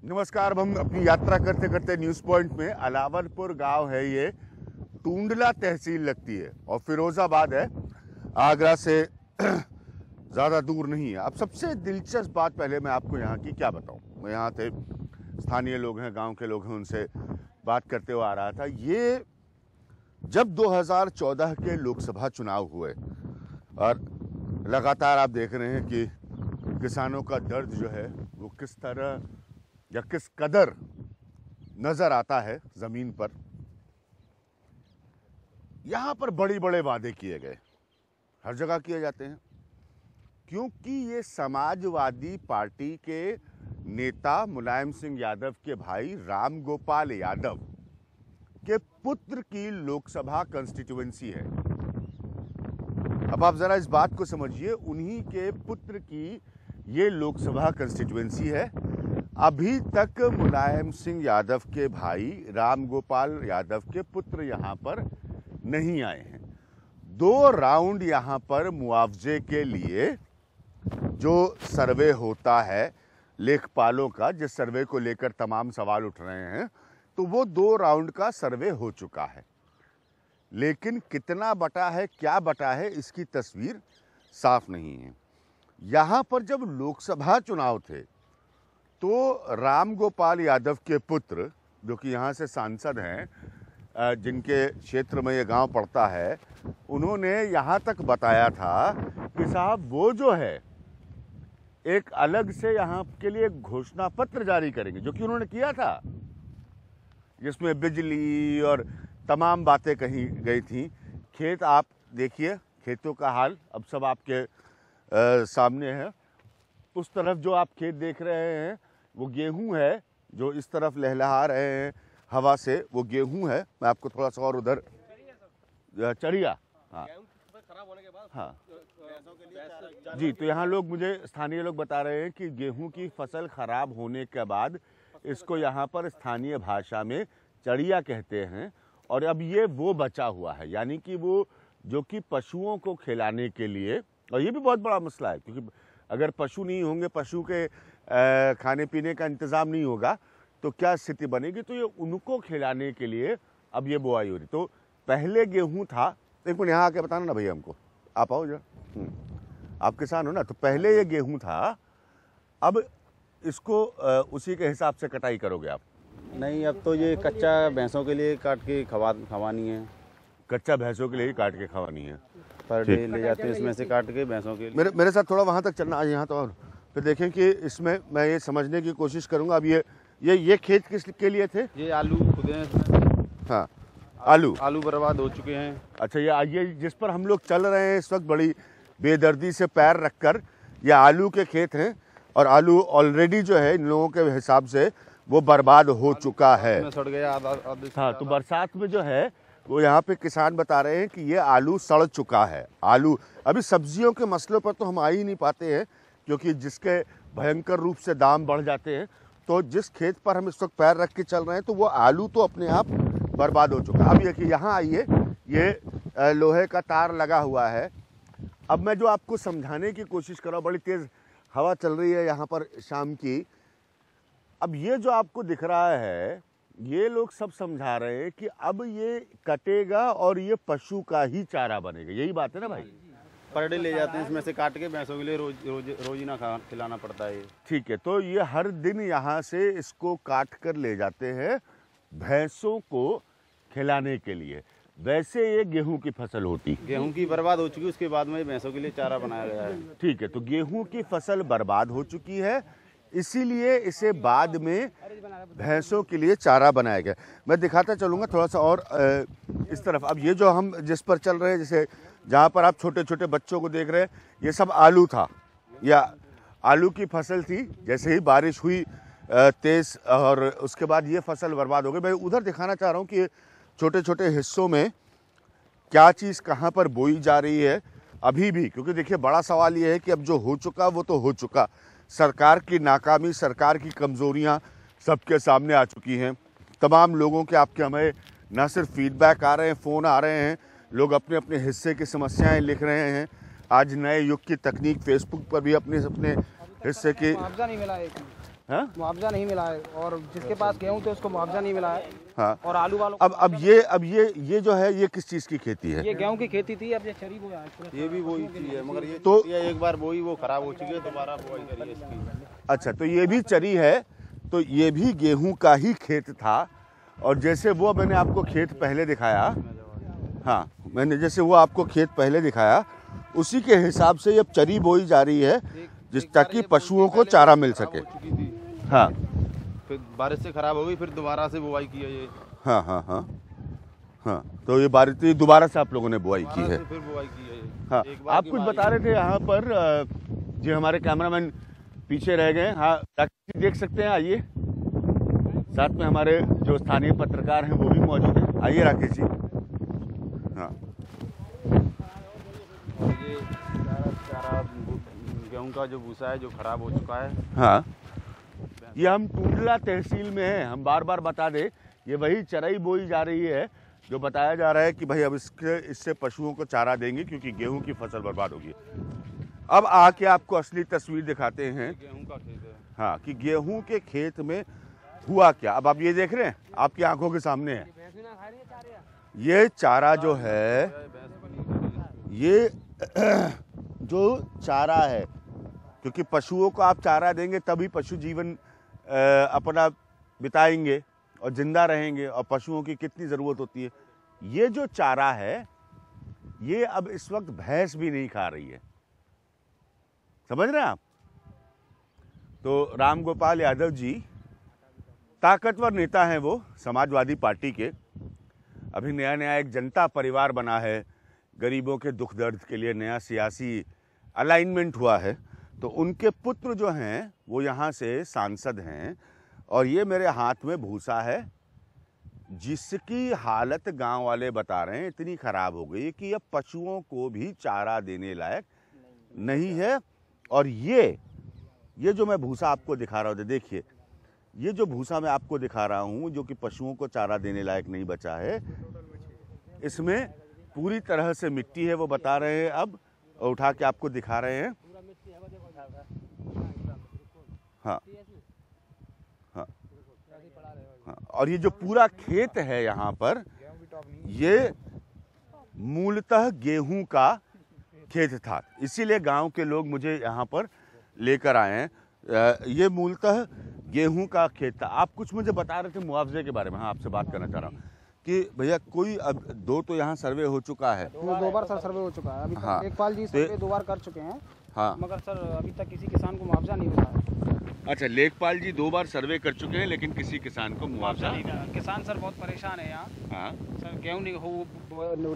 नमस्कार। हम अपनी यात्रा करते करते न्यूज़ पॉइंट में अलावलपुर गांव है, ये टूंडला तहसील लगती है और फिरोजाबाद है, आगरा से ज़्यादा दूर नहीं है। अब सबसे दिलचस्प बात पहले मैं आपको यहाँ की क्या बताऊँ। मैं यहाँ थे, स्थानीय लोग हैं, गांव के लोग हैं, उनसे बात करते हुए आ रहा था। ये जब 2014 के लोकसभा चुनाव हुए और लगातार आप देख रहे हैं कि किसानों का दर्द जो है वो किस तरह या किस कदर नजर आता है जमीन पर। यहां पर बड़े बड़े वादे किए गए, हर जगह किए जाते हैं, क्योंकि ये समाजवादी पार्टी के नेता मुलायम सिंह यादव के भाई राम गोपाल यादव के पुत्र की लोकसभा कंस्टिट्यूएंसी है। अब आप जरा इस बात को समझिए, उन्हीं के पुत्र की ये लोकसभा कंस्टिट्यूएंसी है। अभी तक मुलायम सिंह यादव के भाई राम गोपाल यादव के पुत्र यहाँ पर नहीं आए हैं। 2 राउंड यहाँ पर मुआवजे के लिए जो सर्वे होता है लेखपालों का, जिस सर्वे को लेकर तमाम सवाल उठ रहे हैं, तो वो 2 राउंड का सर्वे हो चुका है। लेकिन कितना बटा है, क्या बटा है, इसकी तस्वीर साफ नहीं है। यहाँ पर जब लोकसभा चुनाव थे तो राम गोपाल यादव के पुत्र, जो कि यहाँ से सांसद हैं, जिनके क्षेत्र में ये गांव पड़ता है, उन्होंने यहाँ तक बताया था कि साहब वो जो है एक अलग से यहाँ के लिए घोषणा पत्र जारी करेंगे, जो कि उन्होंने किया था, जिसमें बिजली और तमाम बातें कही गई थी। खेत आप देखिए, खेतों का हाल अब सब आपके सामने है। उस तरफ जो आप खेत देख रहे हैं वो गेहूं है, जो इस तरफ लहलहा रहे हैं हवा से, वो गेहूं है। मैं आपको थोड़ा सा और उधर चढ़िया, हाँ हाँ जी, तो यहाँ लोग, मुझे स्थानीय लोग बता रहे हैं कि गेहूं की फसल खराब होने के बाद इसको यहाँ पर स्थानीय भाषा में चढ़िया कहते हैं। और अब ये वो बचा हुआ है, यानी कि वो जो कि पशुओं को खिलाने के लिए, और ये भी बहुत बड़ा मसला है, क्योंकि अगर पशु नहीं होंगे, पशु के खाने पीने का इंतज़ाम नहीं होगा, तो क्या स्थिति बनेगी। तो ये उनको खिलाने के लिए अब ये बुआई हो रही। तो पहले गेहूं था, एक मिनट यहाँ आके बताना ना भैया हमको, आप आओ जरा, आप किसान हो ना। तो पहले ये गेहूं था, अब इसको उसी के हिसाब से कटाई करोगे आप? नहीं, अब तो ये कच्चा भैंसों के लिए काट के खवानी है। कच्चा भैंसों के लिए काट के खवानी है, पर डे ले जाते हैं इसमें से काट के भैंसों के लिए। मेरे साथ थोड़ा वहाँ तक चलना आज यहाँ तो, और फिर देखें कि इसमें मैं ये समझने की कोशिश करूँगा। अब ये खेत किस के लिए थे? ये आलू खुदे हैं इसमें। हाँ, आलू बर्बाद हो चुके हैं। अच्छा, ये जिस पर हम लोग चल रहे हैं इस वक्त बड़ी बेदर्दी से पैर रखकर, ये आलू के खेत हैं और आलू ऑलरेडी जो है इन लोगों के हिसाब से वो बर्बाद हो चुका है। सड़ गया हाँ, तो बरसात में जो है वो यहाँ पे किसान बता रहे हैं कि ये आलू सड़ चुका है। आलू, अभी सब्जियों के मसलों पर तो हम आ ही नहीं पाते हैं, क्योंकि जिसके भयंकर रूप से दाम बढ़ जाते हैं। तो जिस खेत पर हम इस वक्त पैर रख के चल रहे हैं, तो वो आलू तो अपने आप बर्बाद हो चुका है। अब ये यहाँ आइए, ये लोहे का तार लगा हुआ है। अब मैं जो आपको समझाने की कोशिश कर रहा हूँ, बड़ी तेज़ हवा चल रही है यहाँ पर शाम की। अब ये जो आपको दिख रहा है, ये लोग सब समझा रहे हैं कि अब ये कटेगा और ये पशु का ही चारा बनेगा। यही बात है ना भाई? पर डे ले जाते हैं इसमें से काट के भैंसों के लिए, रोज ना खिलाना पड़ता है। ठीक है, तो ये हर दिन यहाँ से इसको काट कर ले जाते हैं भैंसों को खिलाने के लिए। वैसे ये गेहूं की फसल होती, गेहूं की बर्बाद हो चुकी, उसके बाद में भैंसों के लिए चारा बनाया गया है। ठीक है, तो गेहूं की फसल बर्बाद हो चुकी है, इसीलिए इसे बाद में भैंसों के लिए चारा बनाया गया। मैं दिखाता चलूँगा थोड़ा सा और इस तरफ। अब ये जो हम जिस पर चल रहे हैं, जैसे जहाँ पर आप छोटे छोटे बच्चों को देख रहे हैं, ये सब आलू था, या आलू की फसल थी। जैसे ही बारिश हुई तेज़, और उसके बाद ये फसल बर्बाद हो गई। मैं उधर दिखाना चाह रहा हूँ कि छोटे छोटे हिस्सों में क्या चीज़ कहाँ पर बोई जा रही है अभी भी। क्योंकि देखिए, बड़ा सवाल ये है कि अब जो हो चुका वो तो हो चुका। सरकार की नाकामी, सरकार की कमज़ोरियाँ सबके सामने आ चुकी हैं। तमाम लोगों के आपके हमें न सिर्फ फीडबैक आ रहे हैं, फ़ोन आ रहे हैं, लोग अपने अपने हिस्से की समस्याएं लिख रहे हैं। आज नए युग की तकनीक, फेसबुक पर भी अपने अपने हिस्से की हाँ? मुआवजा नहीं मिला है, और जिसके पास गेहूं थे उसको मुआवजा नहीं मिला है। हाँ। और आलू वालों अब ये जो है ये किस चीज़ की खेती है? ये गेहूं की खेती थी, अब ये चरी बोया है। ये भी वही चीज है, मगर ये तो- तो एक बार बोई वो खराब हो चुकी है, दोबारा बुआई करी है इसकी। अच्छा, तो ये भी चरी है, तो ये भी गेहूं का ही खेत था। और जैसे वो मैंने आपको खेत पहले दिखाया, हाँ, मैंने जैसे वो आपको खेत पहले दिखाया, उसी के हिसाब से अब चरी बोई जा रही है, जिस ताकि पशुओं को चारा मिल सके। खराब हो चुकी थी, हाँ फिर बारिश से खराब हो गई, फिर दोबारा से बुआई की है ये। हाँ हाँ हाँ हाँ, तो ये बारिश तो दोबारा से आप लोगों ने बुआई की दोबारा है। से फिर बुआई की है ये। हाँ, एक बार आप की कुछ बुआई- बता रहे थे यहाँ पर, जी हमारे कैमरामैन पीछे रह गए। हाँ, राकेश जी देख सकते हैं, आइए। साथ में हमारे जो स्थानीय पत्रकार हैं वो भी मौजूद हैं। आइए राकेश जी। हाँ, और ये चारा गेहूं का जो भूसा है जो खराब हो चुका है। हाँ, ये हम टूंडला तहसील में हैं। हम बार बार बता दें, ये वही चराई बोई जा रही है जो बताया जा रहा है कि भाई अब इससे पशुओं को चारा देंगे क्योंकि गेहूं की फसल बर्बाद होगी। अब आके आपको असली तस्वीर दिखाते हैं, गेहूं का खेत है। हाँ, कि गेहूं के खेत में हुआ क्या। अब आप ये देख रहे हैं, आपकी आंखों के सामने है। ये चारा जो है, ये जो चारा है, क्योंकि पशुओं को आप चारा देंगे तभी पशु जीवन अपना बिताएंगे और जिंदा रहेंगे, और पशुओं की कितनी ज़रूरत होती है। ये जो चारा है, ये अब इस वक्त भैंस भी नहीं खा रही है। समझ रहे हैं आप? तो राम गोपाल यादव जी ताकतवर नेता हैं, वो समाजवादी पार्टी के। अभी नया नया एक जनता परिवार बना है, गरीबों के दुख दर्द के लिए नया सियासी अलाइनमेंट हुआ है। तो उनके पुत्र जो हैं वो यहाँ से सांसद हैं, और ये मेरे हाथ में भूसा है जिसकी हालत गांव वाले बता रहे हैं इतनी खराब हो गई कि अब पशुओं को भी चारा देने लायक नहीं है। और ये जो मैं भूसा आपको दिखा रहा हूँ, देखिए, ये जो भूसा मैं आपको दिखा रहा हूँ जो कि पशुओं को चारा देने लायक नहीं बचा है, इसमें पूरी तरह से मिट्टी है। वो बता रहे हैं, अब उठा के आपको दिखा रहे हैं। हाँ हाँ हाँ, और ये जो पूरा खेत है यहाँ पर, ये मूलतः गेहूं का खेत था, इसीलिए गांव के लोग मुझे यहाँ पर लेकर आए हैं। ये मूलतः गेहूं का खेत था। आप कुछ मुझे बता रहे थे मुआवजे के बारे में। हाँ, आपसे बात करना चाह रहा हूँ कि भैया कोई, अब दो तो यहाँ सर्वे हो चुका है, दो बार सर सर्वे हो चुका है। अभी तक हाँ। लेखपाल जी सर्वे 2 बार कर चुके हैं, हाँ, मगर सर अभी तक किसी किसान को मुआवजा नहीं मिला है। अच्छा, लेखपाल जी 2 बार सर्वे कर चुके हैं लेकिन किसी किसान को मुआवजा। किसान सर बहुत परेशान है यहाँ। हाँ, सर गेहूँ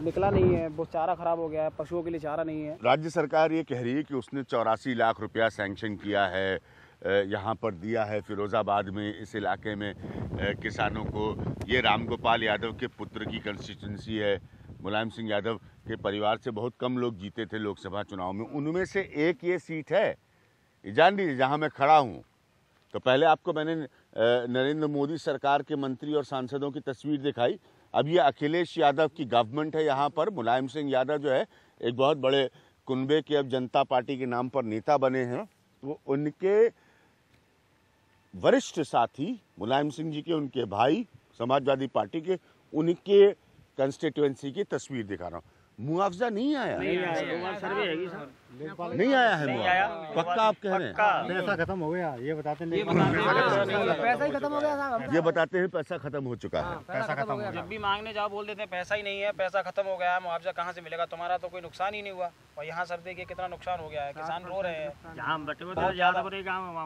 निकला नहीं है, वो चारा खराब हो गया है, पशुओं के लिए चारा नहीं है। राज्य सरकार ये कह रही है कि उसने 84 लाख रुपया सैंक्शन किया है, यहाँ पर दिया है फिरोज़ाबाद में, इस इलाके में किसानों को। ये राम गोपाल यादव के पुत्र की कंस्टिट्यूंसी है। मुलायम सिंह यादव के परिवार से बहुत कम लोग जीते थे लोकसभा चुनाव में, उनमें से एक ये सीट है, ये जान लीजिए, जहाँ मैं खड़ा हूँ। तो पहले आपको मैंने नरेंद्र मोदी सरकार के मंत्री और सांसदों की तस्वीर दिखाई। अब ये अखिलेश यादव की गवर्नमेंट है यहाँ पर। मुलायम सिंह यादव जो है एक बहुत बड़े कुनबे के अब जनता पार्टी के नाम पर नेता बने हैं। वो उनके वरिष्ठ साथी मुलायम सिंह जी के, उनके भाई समाजवादी पार्टी के, उनके कंस्टिट्यूएंसी की तस्वीर दिखा रहा हूँ। मुआवजा नहीं आया, नहीं आया है मुआवजा। पक्का आप कह रहे हैं? पैसा खत्म हो गया, ये बताते नहीं। पैसा ही खत्म हो गया साहब। ये बताते हैं पैसा खत्म हो चुका है। पैसा खत्म हो गया। जब भी मांगने जाओ बोल देते हैं पैसा ही नहीं है, पैसा खत्म हो गया है, मुआवजा कहाँ से मिलेगा, तुम्हारा तो कोई नुकसान ही नहीं हुआ। और यहाँ सर देखिए कितना नुकसान हो गया है, किसान रो रहे हैं।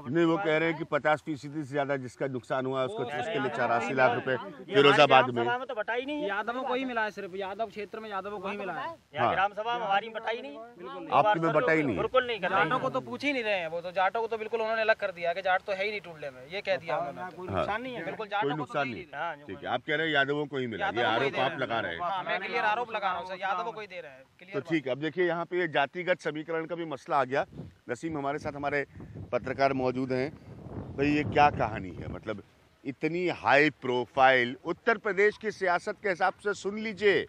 नहीं, वो कह रहे हैं कि 50% से ज्यादा जिसका नुकसान हुआ है उसको, उसके लिए 84 लाख रुपए फिरोजाबाद में। तो बटा ही नहीं, यादवों को ही मिला है, सिर्फ यादव क्षेत्र में यादवों को ही मिला है। हाँ, ग्राम सभा हमारी बटाई नहीं, बिल्कुल आपकी में बटा ही नहीं। बिल्कुल नहीं कर रहे। जाटों को तो पूछ ही नहीं रहे हैं, वो तो जाटों को तो बिल्कुल उन्होंने अलग कर दिया कि जाट तो है ही नहीं टूडले में, ये कह दिया उन्होंने। कोई नुकसान नहीं है, बिल्कुल कोई जाटों को नुकसान तो नहीं। ठीक है, आप कह रहे हैं यादवों को ही मिला, ये आरोप आप लगा रहे हैं। हाँ, मैं क्लियर आरोप लगा रहा हूँ सर, यादवों को ही दे रहे हैं। तो क्लियर ठीक है, अब देखिए यहाँ पे ये जातिगत समीकरण का भी मसला आ गया। नसीम हमारे साथ, हमारे पत्रकार मौजूद हैं। भाई ये क्या कहानी है, मतलब इतनी हाई प्रोफाइल उत्तर प्रदेश की सियासत के हिसाब से सुन लीजिए,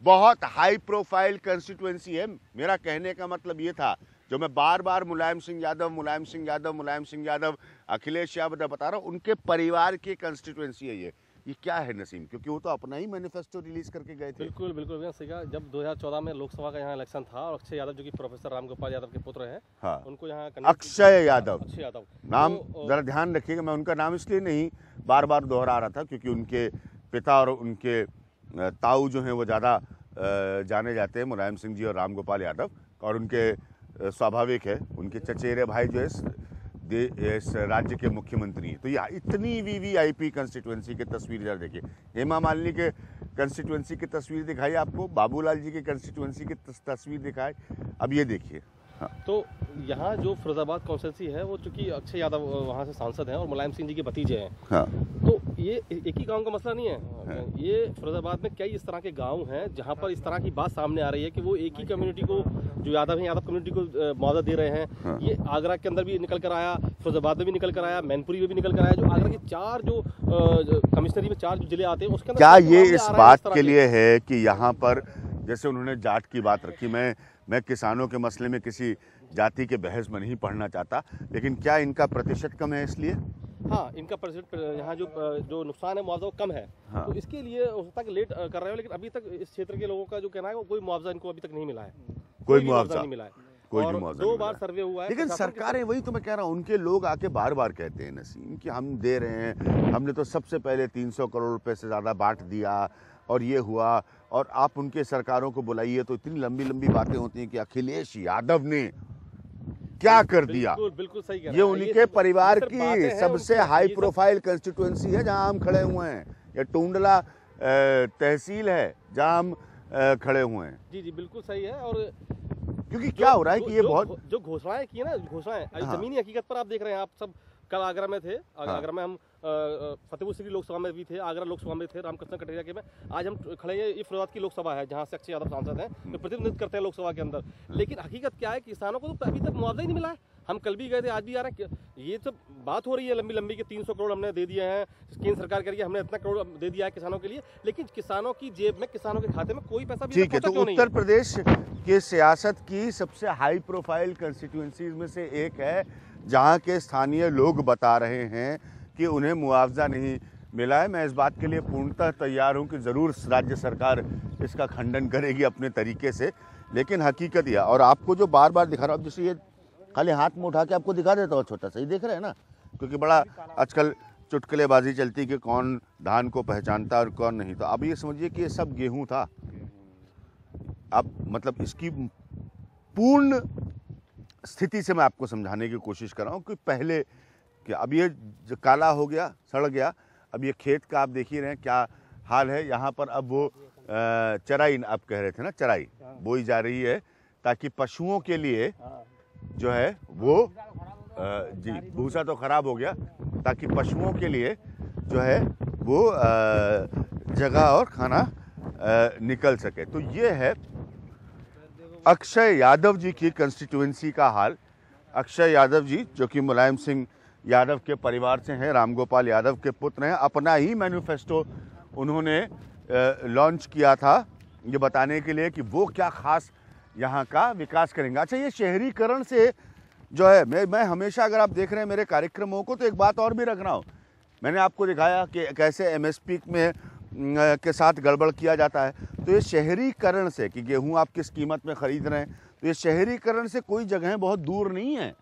बहुत हाई प्रोफाइल कंस्टिट्यूएंसी है। मेरा कहने का मतलब ये था, जो मैं बार बार मुलायम सिंह यादव, अखिलेश यादव बता रहा हूँ, उनके परिवार की कंस्टिट्यूएंसी है ये क्या है नसीम? क्योंकि वो तो अपना ही मैनिफेस्टो रिलीज करके गए थे। बिल्कुल बिल्कुल भैया सही कहा। जब 2014 में लोकसभा का यहाँ इलेक्शन था और अक्षय यादव जो कि प्रोफेसर रामगोपाल यादव के पुत्र हैं, हाँ, उनको यहाँ अक्षय यादव नाम तो, जरा ध्यान रखिएगा। मैं उनका नाम इसलिए नहीं बार बार दोहरा रहा था क्योंकि उनके पिता और उनके ताऊ जो हैं वो ज़्यादा जाने जाते हैं, मुलायम सिंह जी और रामगोपाल यादव, और उनके स्वाभाविक है उनके चचेरे भाई जो है इस राज्य के मुख्यमंत्री हैं। तो ये इतनी वीवीआईपी कंस्टिट्यूएंसी की तस्वीर जरा देखिए। हेमा मालिनी के कंस्टिट्यूएंसी की तस्वीर दिखाई आपको, बाबूलाल जी की कंस्टिट्यूएंसी की तस्वीर दिखाई। अब ये देखिए। हाँ। तो यहाँ जो फिरोजाबाद कॉन्स्टिट्यूंसी है वो चूंकि अक्षय यादव वहाँ से सांसद हैं और मुलायम सिंह जी के भतीजे हैं। हाँ। तो ये एक ही गांव का मसला नहीं है। हाँ। ये फिरोजाबाद में कई इस तरह के गांव हैं जहाँ पर इस तरह की बात सामने आ रही है कि वो एक ही कम्युनिटी को, जो यादव हैं, यादव कम्युनिटी को मुआवजा दे रहे हैं। हाँ। ये आगरा के अंदर भी निकल कर आया, फिरोजाबाद में भी निकल कर आया, मैनपुरी में भी निकल कर आया। जो आगरा के 4 जो कमिश्नरी में 4 जो जिले आते हैं उसके अंदर क्या ये इस बात के लिए है कि यहाँ पर जैसे उन्होंने जाट की बात रखी, मैं किसानों के मसले में किसी जाति के बहस में नहीं पढ़ना चाहता, लेकिन क्या इनका प्रतिशत कम है इसलिए? हाँ, इनका प्रतिशत यहाँ जो नुकसान है मुआवजा कम है। हाँ। तो इसके लिए हो सकता है कि लेट कर रहे हो, लेकिन अभी तक इस क्षेत्र के लोगों का जो कहना है वो कोई मुआवजा इनको अभी तक नहीं मिला है। कोई भी मुआवजा नहीं मिला है। कोई और भी मुआवजा 2 नहीं बार मिला। सर्वे हुआ है। लेकिन सरकारें, वही तो मैं कह रहा हूँ, उनके लोग आके बार बार कहते हैं नसीम कि हम दे रहे हैं, हमने तो सबसे पहले 300 करोड़ रुपए से ज़्यादा बांट दिया और ये हुआ, और आप उनके सरकारों को बुलाइए तो इतनी लंबी लंबी बातें होती हैं कि अखिलेश यादव ने क्या कर दिया। बिल्कुल सही कह रहे ये हैं। उनके परिवार सिर्फ की बातें हैं, सबसे उनकी- हाई ये सब- प्रोफाइल कंस्टिट्यूएंसी है जहां हम खड़े हुए हैं। ये टूंडला तहसील है जहां हम खड़े हुए हैं। जी बिल्कुल सही है। और क्योंकि क्या हो रहा है कि ये बहुत जो घोषणाएं की है ना, घोषणाएं हाँ। जमीनी हकीकत पर आप देख रहे हैं। आप सब कल आगरा में थे, आगरा में हम फतेहपुर सीकरी लोकसभा में भी थे, आगरा लोकसभा में थे, रामकृष्ण कटेरिया के में। आज हम खड़े हैं, ये फिरोजाबाद की लोकसभा है जहाँ से अक्षय यादव सांसद हैं, तो प्रतिनिधित्व करते हैं लोकसभा के अंदर। लेकिन हकीकत क्या है, किसानों को तो अभी तक मुआवजा ही नहीं मिला है। हम कल भी गए थे, आज भी आ रहे हैं। ये सब बात हो रही है लंबी लंबी कि 300 करोड़ हमने दे दिए हैं, केंद्र सरकार कह रही है हमने इतना करोड़ दे दिया है किसानों के लिए, लेकिन किसानों की जेब में, किसानों के खाते में कोई पैसा भी ठीक है। तो उत्तर प्रदेश के सियासत की सबसे हाई प्रोफाइल कंस्टिट्यूएंसीज में से एक है जहां के स्थानीय लोग बता रहे हैं कि उन्हें मुआवजा नहीं मिला है। मैं इस बात के लिए पूर्णतः तैयार हूं कि ज़रूर राज्य सरकार इसका खंडन करेगी अपने तरीके से, लेकिन हकीकत यह, और आपको जो बार बार दिखा रहा हूँ, जैसे ये खाली हाथ में उठा के आपको दिखा देता हूँ छोटा सा, ये देख रहे हैं ना, क्योंकि बड़ा आजकल चुटकुलेबाजी चलती कि कौन धान को पहचानता है और कौन नहीं। तो अब ये समझिए कि ये सब गेहूं था। अब मतलब इसकी पूर्ण स्थिति से मैं आपको समझाने की कोशिश कर रहा हूँ कि पहले कि अब ये जो काला हो गया, सड़ गया, अब ये खेत का आप देख ही रहे हैं क्या हाल है। यहाँ पर अब वो चराई, आप कह रहे थे ना, चराई बोई जा रही है ताकि पशुओं के लिए जो है वो जी भूसा तो खराब हो गया, ताकि पशुओं के लिए जो है वो जगह और खाना निकल सके। तो ये है अक्षय यादव जी की कंस्टिट्यूएंसी का हाल। अक्षय यादव जी जो कि मुलायम सिंह यादव के परिवार से हैं, रामगोपाल यादव के पुत्र हैं, अपना ही मैनिफेस्टो उन्होंने लॉन्च किया था ये बताने के लिए कि वो क्या खास यहाँ का विकास करेंगे। अच्छा, ये शहरीकरण से जो है, मैं हमेशा, अगर आप देख रहे हैं मेरे कार्यक्रमों को, तो एक बात और भी रख रहा हूँ। मैंने आपको दिखाया कि कैसे एमएसपी में के साथ गड़बड़ किया जाता है। तो ये शहरीकरण से, कि गेहूं आप किस कीमत में खरीद रहे हैं, तो ये शहरीकरण से कोई जगह बहुत दूर नहीं है।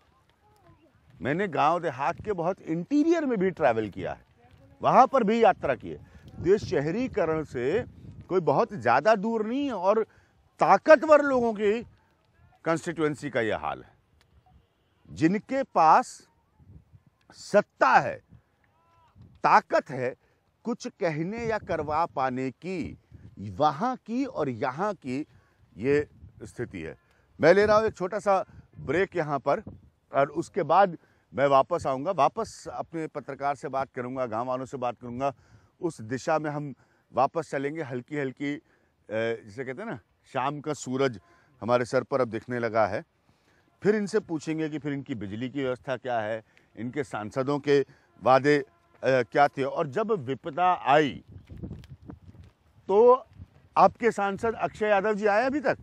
मैंने गांव देहात के बहुत इंटीरियर में भी ट्रैवल किया है, वहाँ पर भी यात्रा की है। तो ये शहरीकरण से कोई बहुत ज़्यादा दूर नहीं है, और ताकतवर लोगों की कंस्टिट्यूएंसी का यह हाल है। जिनके पास सत्ता है, ताकत है कुछ कहने या करवा पाने की, वहाँ की और यहाँ की ये स्थिति है। मैं ले रहा हूँ एक छोटा सा ब्रेक यहाँ पर, और उसके बाद मैं वापस आऊँगा, वापस अपने पत्रकार से बात करूँगा, गांव वालों से बात करूँगा। उस दिशा में हम वापस चलेंगे, हल्की हल्की, जिसे कहते हैं ना, शाम का सूरज हमारे सर पर अब दिखने लगा है। फिर इनसे पूछेंगे कि फिर इनकी बिजली की व्यवस्था क्या है, इनके सांसदों के वादे क्या थे, और जब विपदा आई तो आपके सांसद अक्षय यादव जी आए अभी तक?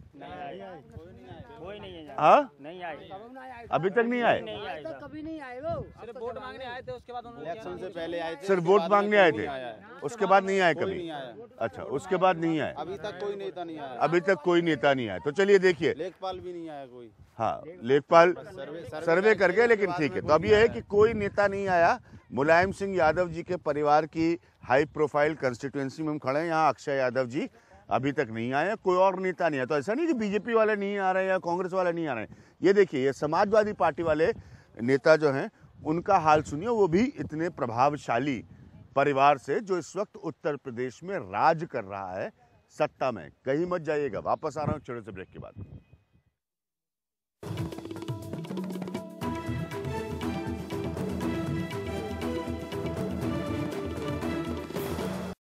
कोई नहीं है, हाँ, नहीं आए, अभी तक नहीं आए। नहीं आए साहब। कभी नहीं आए वो। सिर्फ वोट मांगने आए थे, उसके बाद उन्होंने इलेक्शन से पहले आए थे, सिर्फ उसके वोट बाद मांगने में आए कोई थे, नहीं आया है। उसके बाद नहीं आए कोई कभी? नहीं आया, अच्छा, उसके बाद नहीं आए, अभी तक कोई नेता नहीं आया, अभी तक कोई नेता नहीं आया। तो चलिए देखिए, लेखपाल भी नहीं आया कोई, हाँ लेखपाल सर्वे कर गए, लेकिन ठीक है। तो अब ये है कि कोई नेता नहीं आया। मुलायम सिंह यादव जी के परिवार की हाई प्रोफाइल कंस्टिट्यूएंसी में हम खड़े हैं, यहाँ अक्षय यादव जी अभी तक नहीं आए, कोई और नेता नहीं आया। तो ऐसा नहीं कि बीजेपी वाले नहीं आ रहे हैं या कांग्रेस वाले नहीं आ रहे हैं। ये देखिए, ये समाजवादी पार्टी वाले नेता जो हैं उनका हाल सुनिए, वो भी इतने प्रभावशाली परिवार से, जो इस वक्त उत्तर प्रदेश में राज कर रहा है, सत्ता में। कहीं मत जाइएगा, वापस आ रहा हूँ छोटे से ब्रेक के बाद।